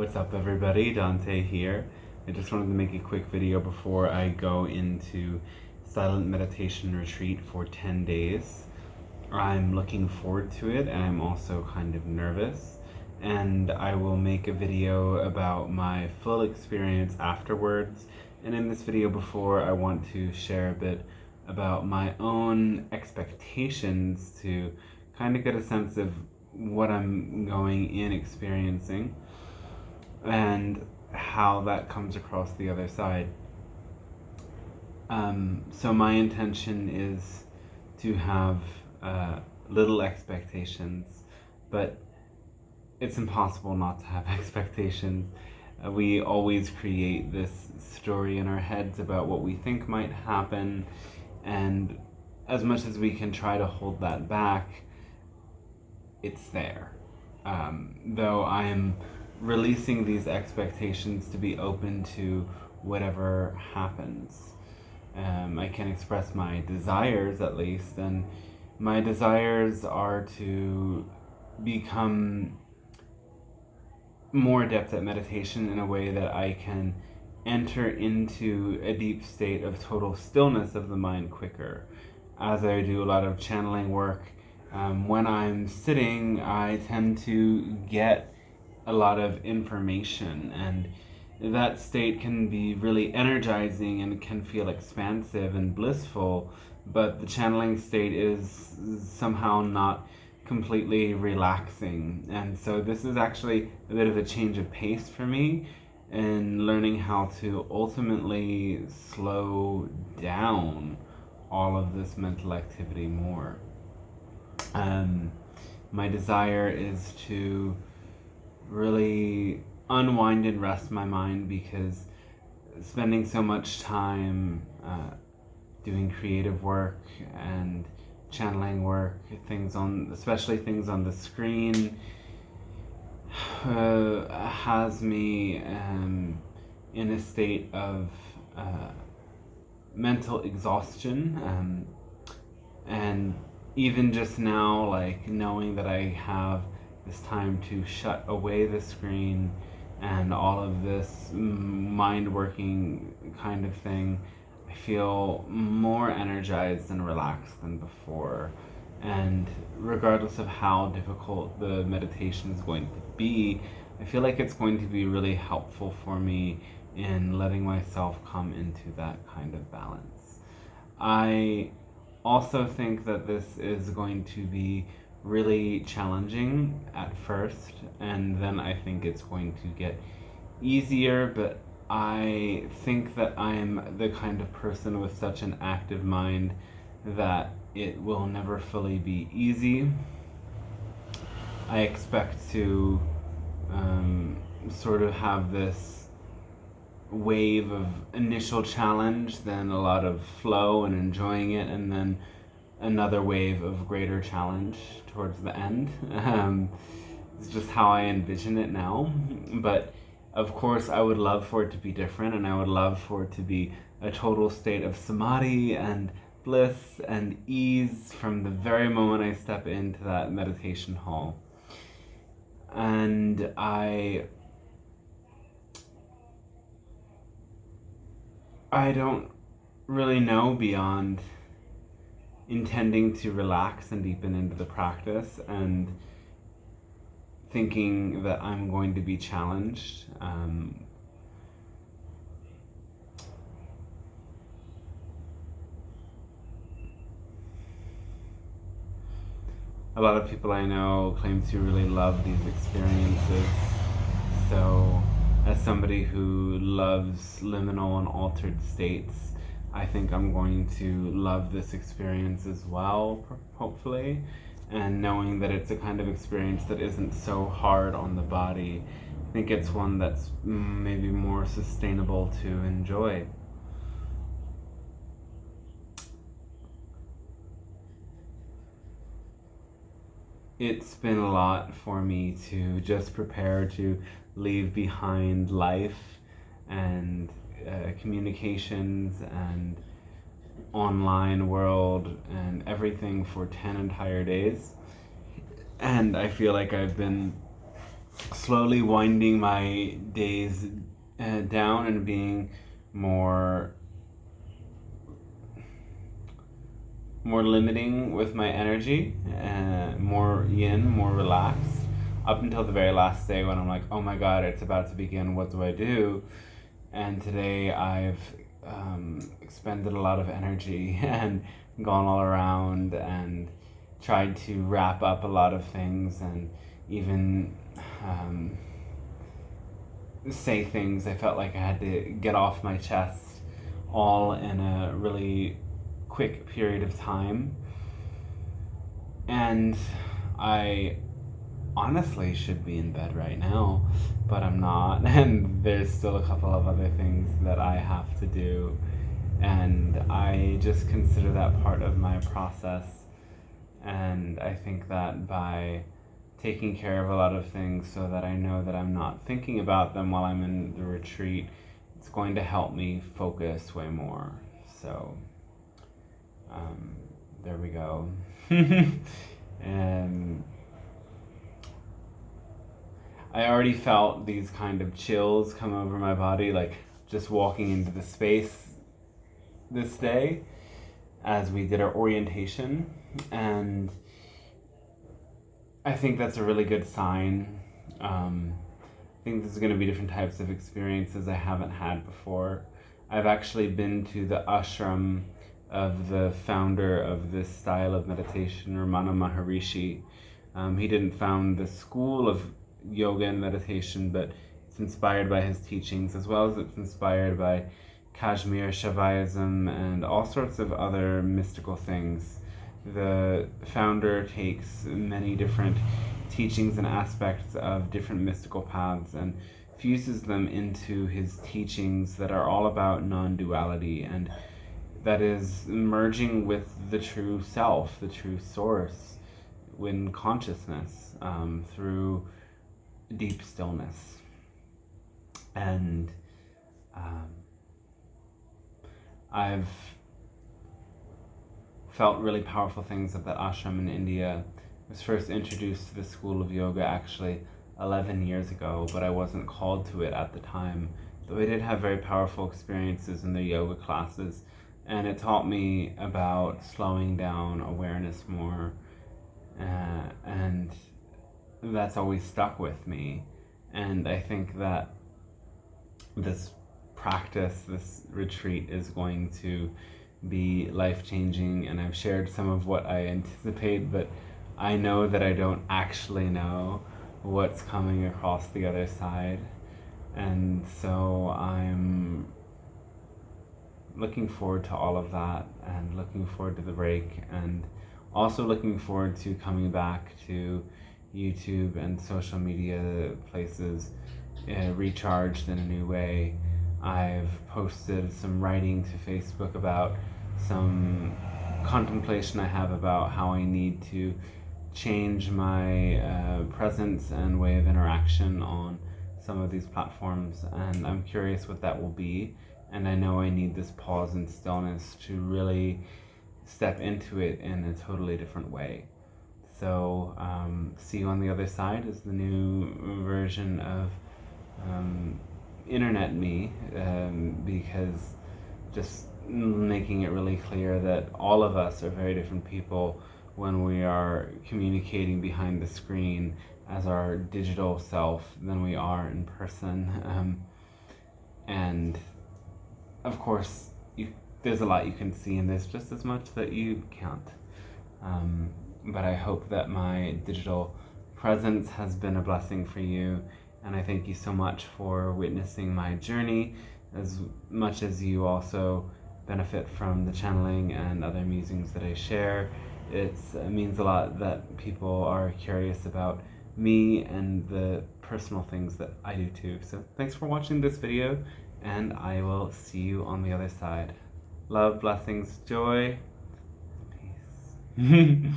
What's up, everybody? Dante here. I just wanted to make a quick video before I go into silent meditation retreat for 10 days. I'm looking forward to it, and I'm also kind of nervous. And I will make a video about my full experience afterwards. And in this video before, I want to share a bit about my own expectations to kind of get a sense of what I'm going in experiencing and how that comes across the other side. So my intention is to have little expectations, but it's impossible not to have expectations. We always create this story in our heads about what we think might happen, and as much as we can try to hold that back, it's there. Though I am releasing these expectations to be open to whatever happens. I can express my desires at least, and my desires are to become more adept at meditation in a way that I can enter into a deep state of total stillness of the mind quicker. As I do a lot of channeling work, when I'm sitting, I tend to get a lot of information, and that state can be really energizing and can feel expansive and blissful, but the channeling state is somehow not completely relaxing. And so this is actually a bit of a change of pace for me in learning how to ultimately slow down all of this mental activity more. My desire is to really unwind and rest my mind, because spending so much time doing creative work and channeling work, especially things on the screen, has me in a state of mental exhaustion, and even just now, like knowing that I have this time to shut away the screen and all of this mind working kind of thing, I feel more energized and relaxed than before. And regardless of how difficult the meditation is going to be, I feel like it's going to be really helpful for me in letting myself come into that kind of balance. I also think that this is going to be really challenging at first, and then I think it's going to get easier, but I think that I'm the kind of person with such an active mind that it will never fully be easy. I expect to sort of have this wave of initial challenge, then a lot of flow and enjoying it, and then another wave of greater challenge towards the end. It's just how I envision it now. But of course, I would love for it to be different, and I would love for it to be a total state of samadhi and bliss and ease from the very moment I step into that meditation hall. And I don't really know beyond intending to relax and deepen into the practice and thinking that I'm going to be challenged. A lot of people I know claim to really love these experiences. So, as somebody who loves liminal and altered states, I think I'm going to love this experience as well, hopefully. And knowing that it's a kind of experience that isn't so hard on the body, I think it's one that's maybe more sustainable to enjoy. It's been a lot for me to just prepare to leave behind life and communications and online world and everything for 10 entire days. And I feel like I've been slowly winding my days down and being more limiting with my energy, more yin, more relaxed, up until the very last day when I'm like, oh my god, it's about to begin, what do I do? And today I've expended a lot of energy and gone all around and tried to wrap up a lot of things and even say things I felt like I had to get off my chest, all in a really quick period of time. And I honestly should be in bed right now, but I'm not, and there's still a couple of other things that I have to do, and I just consider that part of my process. And I think that by taking care of a lot of things so that I know that I'm not thinking about them while I'm in the retreat, it's going to help me focus way more. So there we go. And I already felt these kind of chills come over my body, like just walking into the space this day as we did our orientation. And I think that's a really good sign. I think there's going to be different types of experiences I haven't had before. I've actually been to the ashram of the founder of this style of meditation, Ramana Maharishi. He didn't found the school of yoga and meditation, but it's inspired by his teachings, as well as it's inspired by Kashmir Shaivism and all sorts of other mystical things. The founder takes many different teachings and aspects of different mystical paths and fuses them into his teachings that are all about non-duality, and that is merging with the true self, the true source, in consciousness, through deep stillness. And I've felt really powerful things at that ashram in India. I was first introduced to the school of yoga actually 11 years ago, but I wasn't called to it at the time. Though I did have very powerful experiences in the yoga classes, and it taught me about slowing down awareness more, and that's always stuck with me. And I think that this practice, this retreat, is going to be life-changing, and I've shared some of what I anticipate, but I know that I don't actually know what's coming across the other side. And so I'm looking forward to all of that, and looking forward to the break, and also looking forward to coming back to YouTube and social media places, recharged in a new way. I've posted some writing to Facebook about some contemplation I have about how I need to change my presence and way of interaction on some of these platforms, and I'm curious what that will be. And I know I need this pause and stillness to really step into it in a totally different way. So See You on the Other Side is the new version of internet me, because just making it really clear that all of us are very different people when we are communicating behind the screen as our digital self than we are in person. And of course, there's a lot you can see, and there's just as much that you can't. But I hope that my digital presence has been a blessing for you, and I thank you so much for witnessing my journey, as much as you also benefit from the channeling and other musings that I share. It means a lot that people are curious about me and the personal things that I do too. So thanks for watching this video, and I will see you on the other side. Love, blessings, joy, peace.